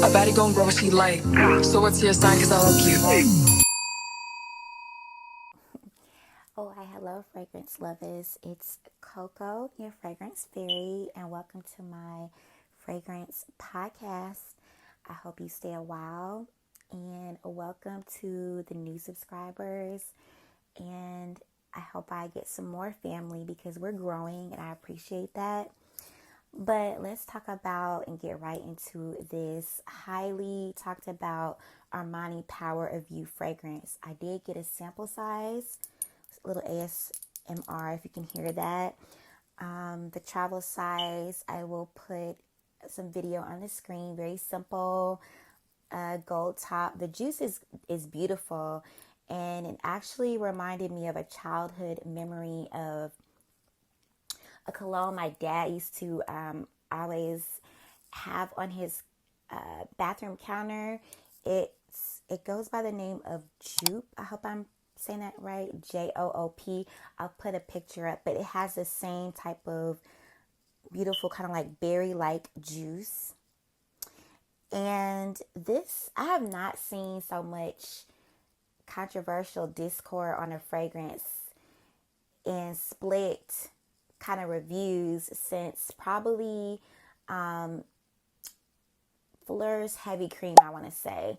A baddie gon' grow what she like. So what's your sign? Cause I love you. Oh, hi, hello, fragrance lovers. It's Koko, your fragrance fairy, and welcome to my fragrance podcast. I hope you stay a while, and welcome to the new subscribers. And I hope I get some more family because we're growing, and I appreciate that. But let's talk about and get right into this highly talked about Armani Power of You fragrance. I did get a sample size, a little ASMR if you can hear that. The travel size, I will put some video on the screen. Very simple, gold top. The juice is beautiful, and it actually reminded me of a childhood memory of a cologne my dad used to always have on his bathroom counter. It goes by the name of Joop. I hope I'm saying that right. Joop. I'll put a picture up, but it has the same type of beautiful kind of like berry-like juice. And this, I have not seen so much controversial discord on a fragrance and split kind of reviews since probably Fleur's Heavy Cream, I want to say.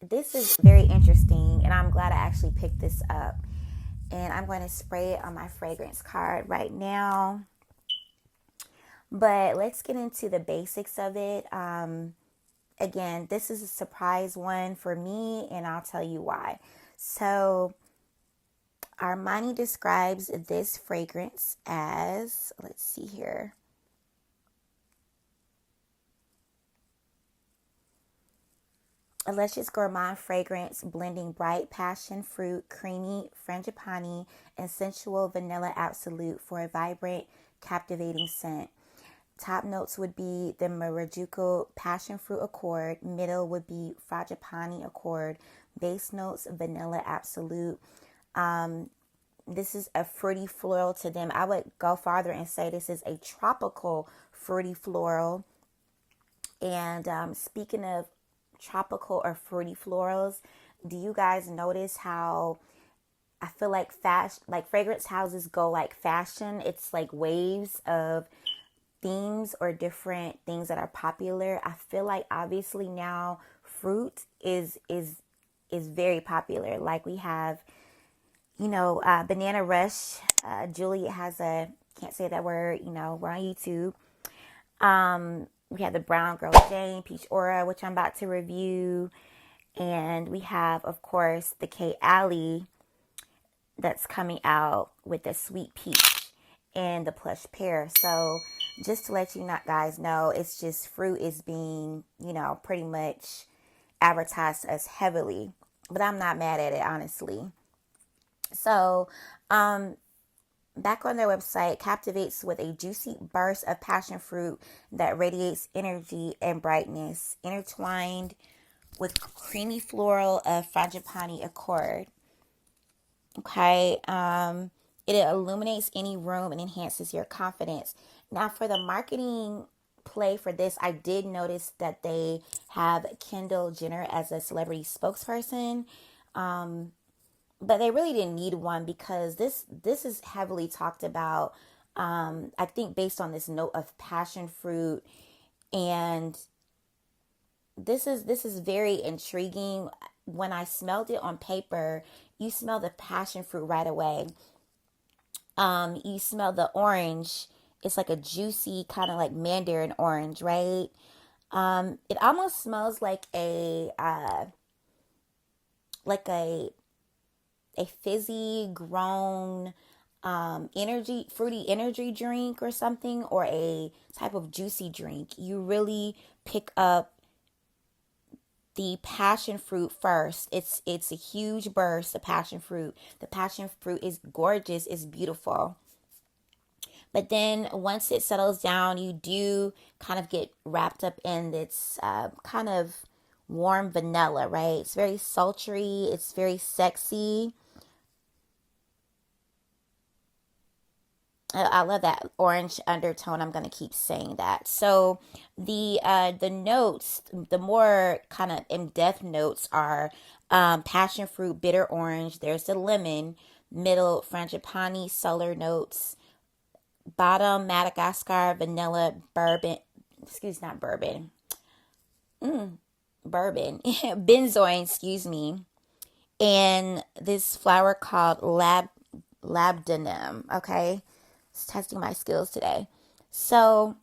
This is very interesting, and I'm glad I actually picked this up. And I'm going to spray it on my fragrance card right now. But let's get into the basics of it. Again, this is a surprise one for me, and I'll tell you why. So, Armani describes this fragrance as, let's see here. A luscious gourmand fragrance blending bright passion fruit, creamy frangipani, and sensual vanilla absolute for a vibrant, captivating scent. Top notes would be the Marajuku passion fruit accord. Middle would be frangipani accord. Base notes, vanilla absolute. This is a fruity floral to them. I would go farther and say this is a tropical fruity floral. And speaking of tropical or fruity florals, do you guys notice how I feel like fragrance houses go like fashion? It's like waves of themes or different things that are popular. I feel like obviously now fruit is very popular. Like we have, Banana Rush. Juliet has can't say that word, we're on YouTube. We have the Brown Girl Jane, Peach Aura, which I'm about to review. And we have, of course, the K Alley that's coming out with the Sweet Peach and the Plush Pear. So just to let you guys know, it's just fruit is being, pretty much advertised as heavily. But I'm not mad at it, honestly. So, back on their website, captivates with a juicy burst of passion fruit that radiates energy and brightness, intertwined with creamy floral of frangipani accord. Okay, it illuminates any room and enhances your confidence. Now, for the marketing play for this, I did notice that they have Kendall Jenner as a celebrity spokesperson. But they really didn't need one because this is heavily talked about. I think based on this note of passion fruit, and this is very intriguing. When I smelled it on paper, you smell the passion fruit right away. You smell the orange. It's like a juicy kind of like mandarin orange, right? It almost smells like a fizzy grown fruity energy drink or something, or a type of juicy drink. You really pick up the passion fruit first. It's a huge burst of passion fruit. The passion fruit is gorgeous, it's beautiful. But then once it settles down, you do kind of get wrapped up in its kind of warm vanilla, right? It's very sultry, it's very sexy. I love that orange undertone. I'm gonna keep saying that. So the notes, the more kind of in-depth notes are passion fruit, bitter orange. There's the lemon, middle frangipani, solar notes, bottom Madagascar, vanilla, bourbon. Excuse, not bourbon. Bourbon, benzoin. Excuse me, and this flower called labdanum. Okay, it's testing my skills today. So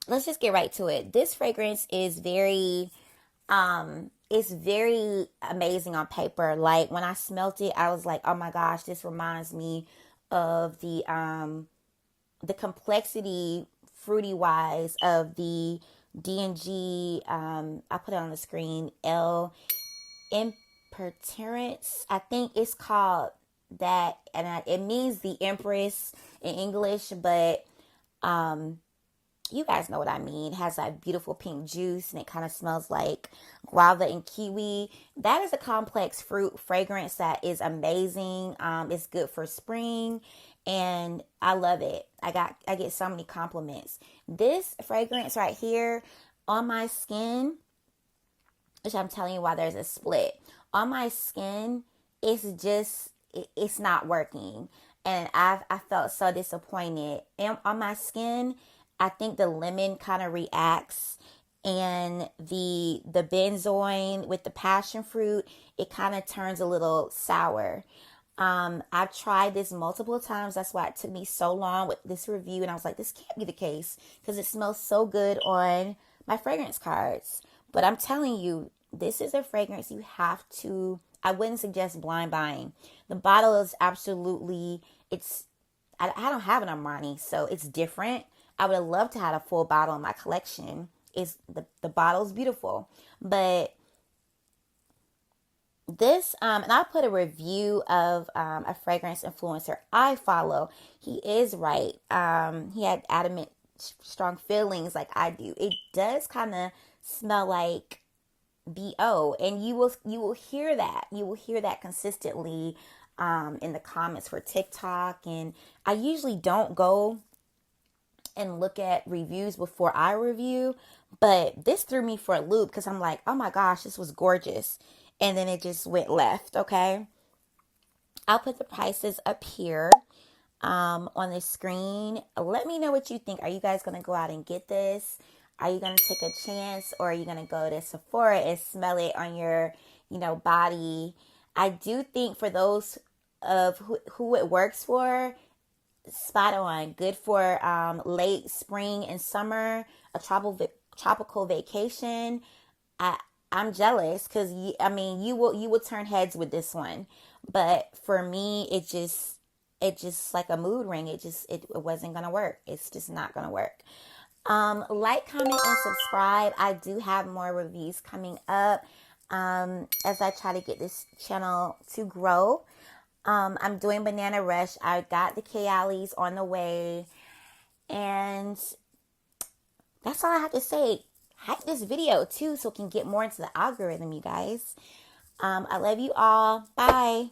let's just get right to it. This fragrance is very it's very amazing on paper. Like when I smelt it, I was like, oh my gosh, this reminds me of the complexity, fruity wise, of the D&G. I put it on the screen. Imperterrence, I think it's called that, and it means the Empress in English, but you guys know what I mean. It has that beautiful pink juice and it kind of smells like guava and kiwi. That is a complex fruit fragrance that is amazing. It's good for spring and I love it. I get so many compliments. This fragrance right here on my skin, which I'm telling you why there's a split. On my skin, it's not working. And I felt so disappointed. And on my skin, I think the lemon kind of reacts, and the benzoin with the passion fruit, it kind of turns a little sour. I've tried this multiple times. That's why it took me so long with this review. And I was like, this can't be the case because it smells so good on my fragrance cards. But I'm telling you, this is a fragrance you have to, I wouldn't suggest blind buying. The bottle is absolutely, I don't have an Armani, so it's different. I would have loved to have a full bottle in my collection. It's the bottle's beautiful. But this, and I'll put a review of a fragrance influencer I follow. He is right. He had adamant, strong feelings like I do. It does kind of smell like BO, and you will hear that. You will hear that consistently in the comments for TikTok. And I usually don't go and look at reviews before I review, but this threw me for a loop because I'm like, oh my gosh, this was gorgeous. And then it just went left. Okay. I'll put the prices up here on the screen. Let me know what you think. Are you guys going to go out and get this? Are you going to take a chance, or are you going to go to Sephora and smell it on your, body? I do think for those of who it works for, spot on. Good for late spring and summer, a tropical vacation. I'm jealous because you will turn heads with this one, but for me it just like a mood ring. It wasn't gonna work. It's just not gonna work. Like, comment, and subscribe. I do have more reviews coming up as I try to get this channel to grow. I'm doing Banana Rush. I got the Kayali's on the way. And that's all I have to say. Hype this video too so it can get more into the algorithm, you guys. I love you all. Bye.